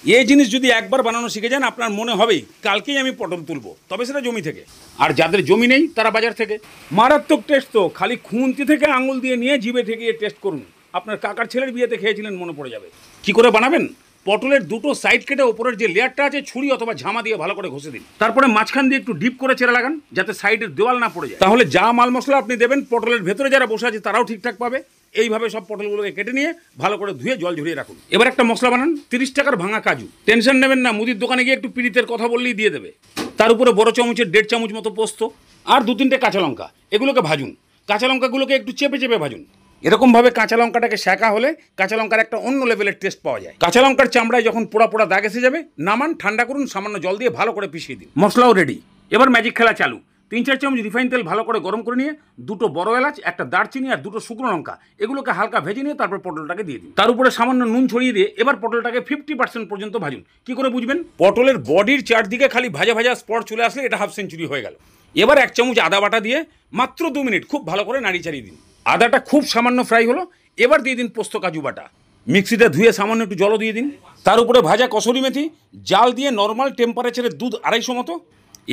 এই জিনিস যদি একবার বানানো শিখে যান আপনার মনে হবেই কালকেই আমি পটল তুলবো, তবে সেটা জমি থেকে। আর যাদের জমি নেই তারা বাজার থেকে। মারাত্মক টেস্ট তো, খালি খুন্তি থেকে আঙুল দিয়ে নিয়ে জিভে ঠেকিয়ে টেস্ট করুন। আপনার কাকার ছেলের বিয়েতে খেয়েছিলেন, মনে পড়ে যাবে। কি করে বানাবেন? পটলের দুটো সাইড কেটে ওপরের যে লেয়ারটা আছে ছুরি অথবা ঝামা দিয়ে ভালো করে ঘষে দিন। তারপরে মাঝখান দিয়ে একটু ডিপ করে চেরা লাগান যাতে সাইডের দেওয়াল না পড়ে যায়। তাহলে যা মাল মশলা আপনি দেবেন পটলের ভেতরে যারা বসে আছে তারাও ঠিকঠাক পাবে। এইভাবে সব পটলগুলোকে কেটে নিয়ে ভালো করে ধুয়ে জল ঝরিয়ে রাখুন। এবার একটা মশলা বানান। 30 টাকার ভাঙা কাজু। টেনশন নেবেন না, মুদির দোকানে গিয়ে একটু পিড়িতের কথা বললেই দিয়ে দেবে। তার উপরে বড় চামচের 1.5 চামচ মতো পোস্ত আর 2-3টে কাঁচা লঙ্কা, এগুলোকে ভাজুন। কাঁচা লঙ্কাগুলোকে একটু চেপে চেপে ভাজুন। এরকমভাবে কাঁচা লঙ্কাটাকে শেখা হলে কাঁচা লঙ্কার একটা অন্য লেভেলের টেস্ট পাওয়া যায়। কাঁচা লঙ্কার চামড়ায় যখন পোড়া পোড়া দাগ এসে যাবে নামান, ঠান্ডা করুন, সামান্য জল দিয়ে ভালো করে পিষিয়ে দিন। মশলাও রেডি। এবার ম্যাজিক খেলা চালু। 3-4 চামচ রিফাইন তেল ভালো করে গরম করে নিয়ে 2টো বড় এলাচ, একটা দারচিনি আর 2টো শুকনো লঙ্কা, এগুলোকে হালকা ভেজে নিয়ে তারপর পটলটাকে দিয়ে দিন। তার উপরে সামান্য নুন ছড়িয়ে দিয়ে এবার পটলটাকে 50% পর্যন্ত ভাজুন। কি করে বুঝবেন? পটলের বডির চারদিকে খালি ভাজা ভাজা স্পট চলে আসলে এটা হাফ সেঞ্চুরি হয়ে গেল। এবার 1 চামচ আদা বাটা দিয়ে মাত্র 2 মিনিট খুব ভালো করে নাড়িয়ে চাড়িয়ে দিন। আদাটা খুব সামান্য ফ্রাই হলো, এবার দিয়ে দিন পোস্ত কাজু বাটা। মিক্সিতে ধুয়ে সামান্য একটু জলও দিয়ে দিন। তার উপরে ভাজা কসুরি মেথি, জাল দিয়ে নর্মাল টেম্পারেচারে দুধ 250 মতো।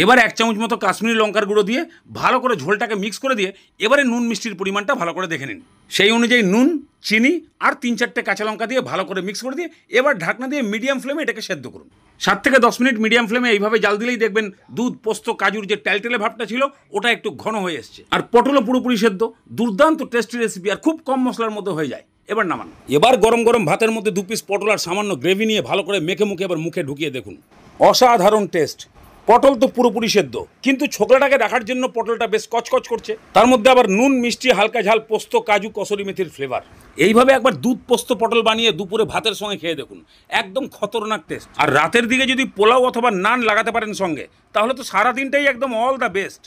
এবার 1 চামচ মতো কাশ্মীরি লঙ্কার গুঁড়ো দিয়ে ভালো করে ঝোলটাকে মিক্স করে দিয়ে এবারে নুন মিষ্টির পরিমাণটা ভালো করে দেখে নিন। সেই অনুযায়ী নুন, চিনি আর 3-4টে কাঁচা লঙ্কা দিয়ে ভালো করে মিক্স করে দিয়ে এবার ঢাকনা দিয়ে মিডিয়াম ফ্লেমে এটাকে সেদ্ধ করুন। 7 থেকে 10 মিনিট মিডিয়াম ফ্লেমে এইভাবে জাল দিলেই দেখবেন দুধ, পোস্ত, কাজুর যে টেলটেলে ভাবটা ছিল ওটা একটু ঘন হয়ে এসছে। আর পটলও পুরোপুরি সেদ্ধ। দুর্দান্ত টেস্টি রেসিপি আর খুব কম মশলার মধ্যে হয়ে যায়। এবার নামান। এবার গরম গরম ভাতের মধ্যে 2 পিস পটল আর সামান্য গ্রেভি নিয়ে ভালো করে মেখে মুখে এবার মুখে ঢুকিয়ে দেখুন। অসাধারণ টেস্ট। পটল তো পুরোপুরি সেদ্ধ, কিন্তু ছোকরাটাকে রাখার জন্য পটলটা বেশ কচকচ করছে। তার মধ্যে আবার নুন, মিষ্টি, হালকা ঝাল, পোস্ত, কাজু, কসুরি মেথির ফ্লেভার। এইভাবে একবার দুধ পোস্ত পটল বানিয়ে দুপুরে ভাতের সঙ্গে খেয়ে দেখুন, একদম খতরনাক টেস্ট। আর রাতের দিকে যদি পোলাও অথবা নান লাগাতে পারেন সঙ্গে, তাহলে তো সারা দিনটাই একদম অল দ্য বেস্ট।